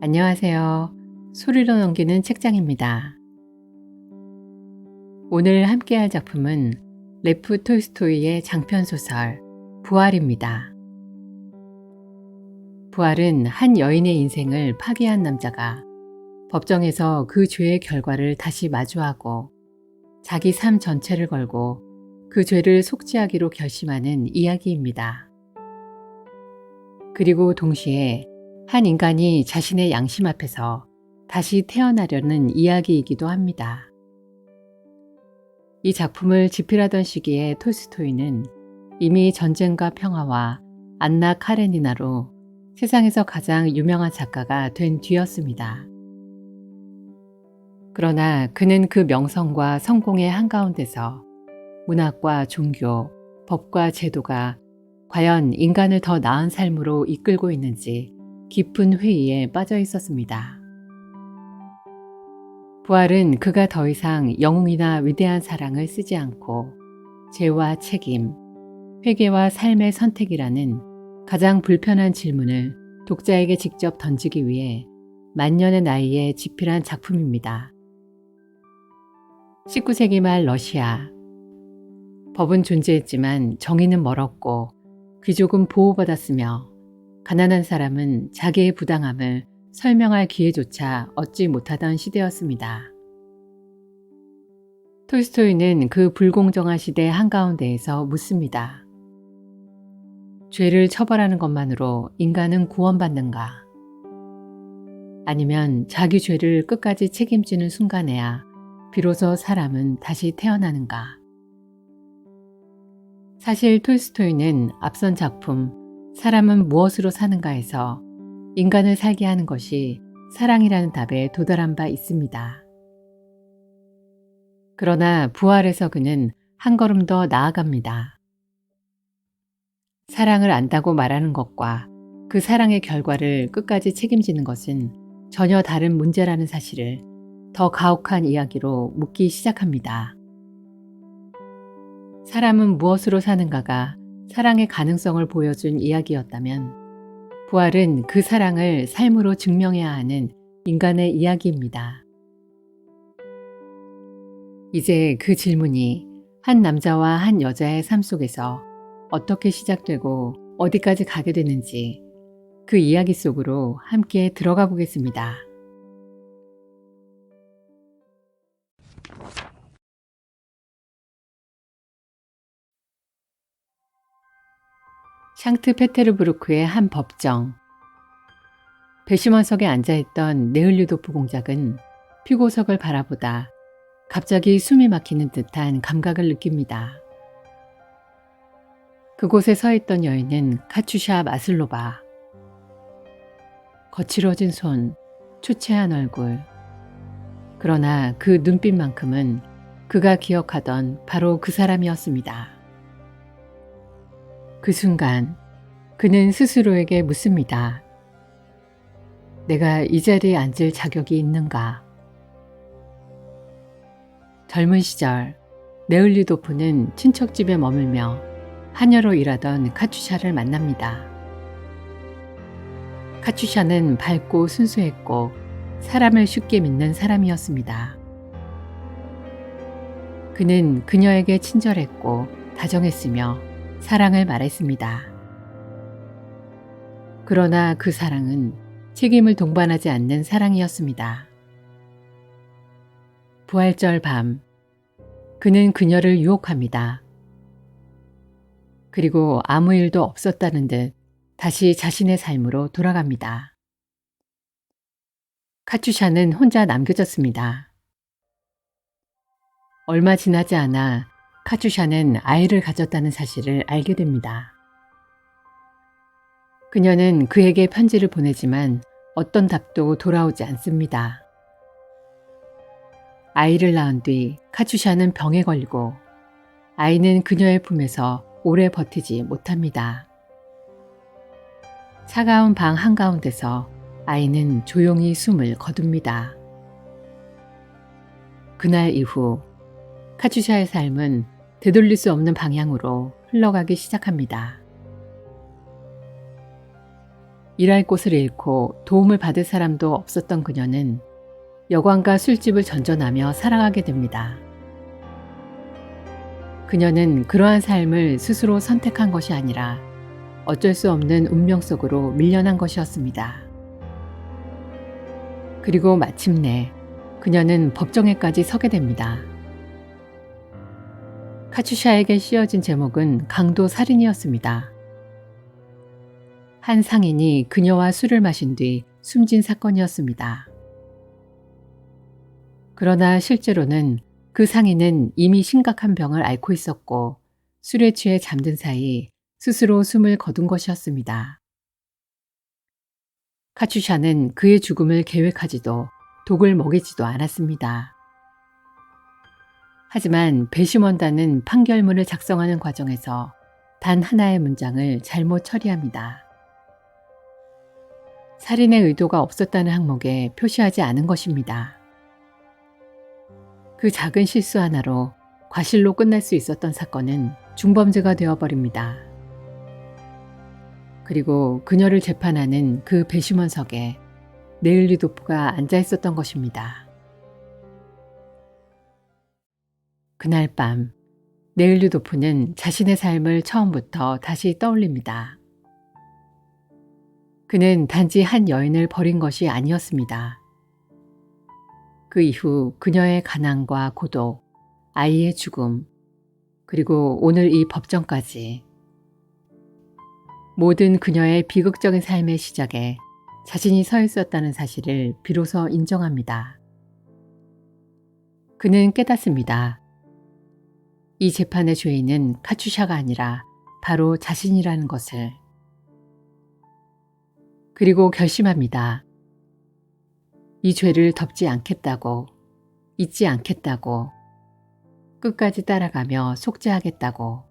안녕하세요. 소리로 넘기는 책장입니다. 오늘 함께할 작품은 레프 톨스토이의 장편소설 부활입니다. 부활은 한 여인의 인생을 파괴한 남자가 법정에서 그 죄의 결과를 다시 마주하고 자기 삶 전체를 걸고 그 죄를 속죄하기로 결심하는 이야기입니다. 그리고 동시에 한 인간이 자신의 양심 앞에서 다시 태어나려는 이야기이기도 합니다. 이 작품을 집필하던 시기에 톨스토이는 이미 전쟁과 평화와 안나 카레니나로 세상에서 가장 유명한 작가가 된 뒤였습니다. 그러나 그는 그 명성과 성공의 한가운데서 문학과 종교, 법과 제도가 과연 인간을 더 나은 삶으로 이끌고 있는지 깊은 회의에 빠져 있었습니다. 부활은 그가 더 이상 영웅이나 위대한 사랑을 쓰지 않고 죄와 책임, 회개와 삶의 선택이라는 가장 불편한 질문을 독자에게 직접 던지기 위해 만년의 나이에 집필한 작품입니다. 19세기 말 러시아. 법은 존재했지만 정의는 멀었고 귀족은 보호받았으며 가난한 사람은 자기의 부당함을 설명할 기회조차 얻지 못하던 시대였습니다. 톨스토이는 그 불공정한 시대 한가운데에서 묻습니다. 죄를 처벌하는 것만으로 인간은 구원받는가? 아니면 자기 죄를 끝까지 책임지는 순간에야 비로소 사람은 다시 태어나는가? 사실 톨스토이는 앞선 작품 사람은 무엇으로 사는가에서 인간을 살게 하는 것이 사랑이라는 답에 도달한 바 있습니다. 그러나 부활에서 그는 한 걸음 더 나아갑니다. 사랑을 안다고 말하는 것과 그 사랑의 결과를 끝까지 책임지는 것은 전혀 다른 문제라는 사실을 더 가혹한 이야기로 묻기 시작합니다. 사람은 무엇으로 사는가가 사랑의 가능성을 보여준 이야기였다면 부활은 그 사랑을 삶으로 증명해야 하는 인간의 이야기입니다. 이제 그 질문이 한 남자와 한 여자의 삶 속에서 어떻게 시작되고 어디까지 가게 되는지 그 이야기 속으로 함께 들어가 보겠습니다. 샹트페테르부르크의 한 법정. 배심원석에 앉아있던 네을류도프 공작은 피고석을 바라보다 갑자기 숨이 막히는 듯한 감각을 느낍니다. 그곳에 서 있던 여인은 카추샤 마슬로바. 거칠어진 손, 초췌한 얼굴. 그러나 그 눈빛만큼은 그가 기억하던 바로 그 사람이었습니다. 그 순간 그는 스스로에게 묻습니다. 내가 이 자리에 앉을 자격이 있는가? 젊은 시절 네을리도프는 친척집에 머물며 하녀로 일하던 카추샤를 만납니다. 카추샤는 밝고 순수했고 사람을 쉽게 믿는 사람이었습니다. 그는 그녀에게 친절했고 다정했으며 사랑을 말했습니다. 그러나 그 사랑은 책임을 동반하지 않는 사랑이었습니다. 부활절 밤, 그는 그녀를 유혹합니다. 그리고 아무 일도 없었다는 듯 다시 자신의 삶으로 돌아갑니다. 카추샤는 혼자 남겨졌습니다. 얼마 지나지 않아 카추샤는 아이를 가졌다는 사실을 알게 됩니다. 그녀는 그에게 편지를 보내지만 어떤 답도 돌아오지 않습니다. 아이를 낳은 뒤 카추샤는 병에 걸리고 아이는 그녀의 품에서 오래 버티지 못합니다. 차가운 방 한가운데서 아이는 조용히 숨을 거둡니다. 그날 이후 카추샤의 삶은 되돌릴 수 없는 방향으로 흘러가기 시작합니다. 일할 곳을 잃고 도움을 받을 사람도 없었던 그녀는 여관과 술집을 전전하며 살아가게 됩니다. 그녀는 그러한 삶을 스스로 선택한 것이 아니라 어쩔 수 없는 운명 속으로 밀려난 것이었습니다. 그리고 마침내 그녀는 법정에까지 서게 됩니다. 카츄샤에게 씌워진 제목은 강도 살인이었습니다. 한 상인이 그녀와 술을 마신 뒤 숨진 사건이었습니다. 그러나 실제로는 그 상인은 이미 심각한 병을 앓고 있었고 술에 취해 잠든 사이 스스로 숨을 거둔 것이었습니다. 카츄샤는 그의 죽음을 계획하지도 독을 먹이지도 않았습니다. 하지만 배심원단은 판결문을 작성하는 과정에서 단 하나의 문장을 잘못 처리합니다. 살인의 의도가 없었다는 항목에 표시하지 않은 것입니다. 그 작은 실수 하나로 과실로 끝날 수 있었던 사건은 중범죄가 되어버립니다. 그리고 그녀를 재판하는 그 배심원석에 네일리도프가 앉아 있었던 것입니다. 그날 밤 네일리도프는 자신의 삶을 처음부터 다시 떠올립니다. 그는 단지 한 여인을 버린 것이 아니었습니다. 그 이후 그녀의 가난과 고독, 아이의 죽음, 그리고 오늘 이 법정까지 모든 그녀의 비극적인 삶의 시작에 자신이 서 있었다는 사실을 비로소 인정합니다. 그는 깨닫습니다. 이 재판의 죄인은 카츄샤가 아니라 바로 자신이라는 것을. 그리고 결심합니다. 이 죄를 덮지 않겠다고, 잊지 않겠다고, 끝까지 따라가며 속죄하겠다고.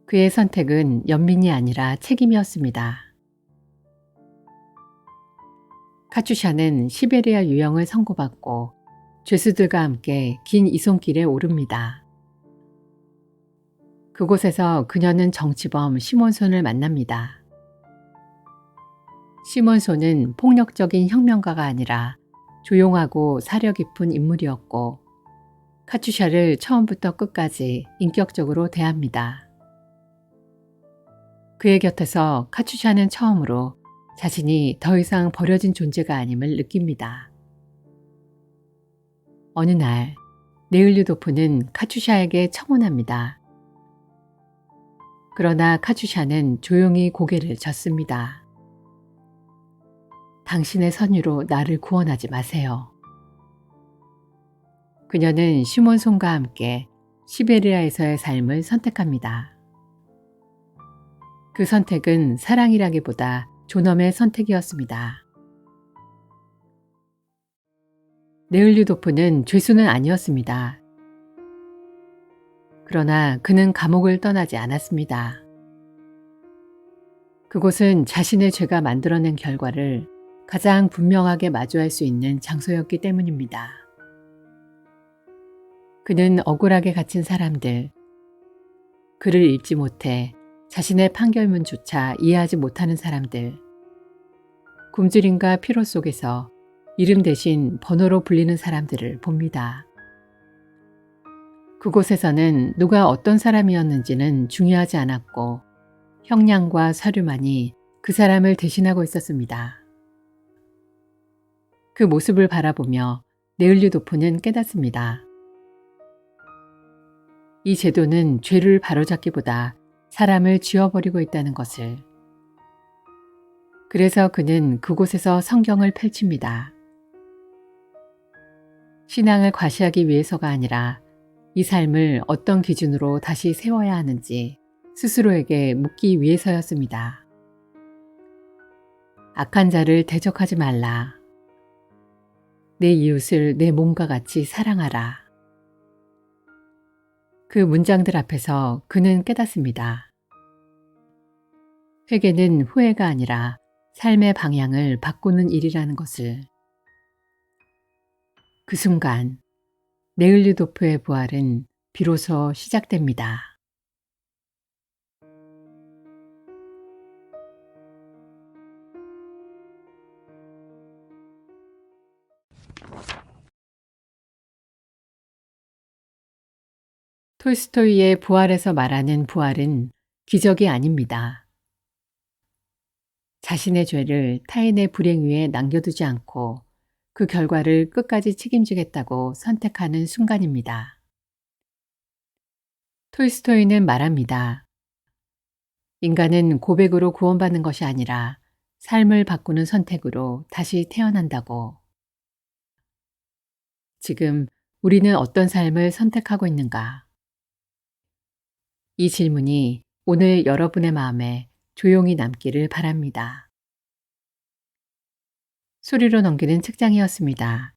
그의 선택은 연민이 아니라 책임이었습니다. 카츄샤는 시베리아 유형을 선고받고 죄수들과 함께 긴 이송길에 오릅니다. 그곳에서 그녀는 정치범 시몬손을 만납니다. 시몬손은 폭력적인 혁명가가 아니라 조용하고 사려 깊은 인물이었고 카츄샤를 처음부터 끝까지 인격적으로 대합니다. 그의 곁에서 카츄샤는 처음으로 자신이 더 이상 버려진 존재가 아님을 느낍니다. 어느 날 네일리도프는 카츄샤에게 청혼합니다. 그러나 카츄샤는 조용히 고개를 젓습니다. 당신의 선유로 나를 구원하지 마세요. 그녀는 시몬손과 함께 시베리아에서의 삶을 선택합니다. 그 선택은 사랑이라기보다 존엄의 선택이었습니다. 네일리도프는 죄수는 아니었습니다. 그러나 그는 감옥을 떠나지 않았습니다. 그곳은 자신의 죄가 만들어낸 결과를 가장 분명하게 마주할 수 있는 장소였기 때문입니다. 그는 억울하게 갇힌 사람들, 글을 읽지 못해 자신의 판결문조차 이해하지 못하는 사람들, 굶주림과 피로 속에서 이름 대신 번호로 불리는 사람들을 봅니다. 그곳에서는 누가 어떤 사람이었는지는 중요하지 않았고 형량과 서류만이 그 사람을 대신하고 있었습니다. 그 모습을 바라보며 네일리도프는 깨닫습니다. 이 제도는 죄를 바로잡기보다 사람을 쥐어버리고 있다는 것을. 그래서 그는 그곳에서 성경을 펼칩니다. 신앙을 과시하기 위해서가 아니라 이 삶을 어떤 기준으로 다시 세워야 하는지 스스로에게 묻기 위해서였습니다. 악한 자를 대적하지 말라. 내 이웃을 내 몸과 같이 사랑하라. 그 문장들 앞에서 그는 깨닫습니다. 회개는 후회가 아니라 삶의 방향을 바꾸는 일이라는 것을. 그 순간 네일리도프의 부활은 비로소 시작됩니다. 톨스토이의 부활에서 말하는 부활은 기적이 아닙니다. 자신의 죄를 타인의 불행 위에 남겨두지 않고 그 결과를 끝까지 책임지겠다고 선택하는 순간입니다. 톨스토이는 말합니다. 인간은 고백으로 구원받는 것이 아니라 삶을 바꾸는 선택으로 다시 태어난다고. 지금 우리는 어떤 삶을 선택하고 있는가? 이 질문이 오늘 여러분의 마음에 조용히 남기를 바랍니다. 소리로 넘기는 책장이었습니다.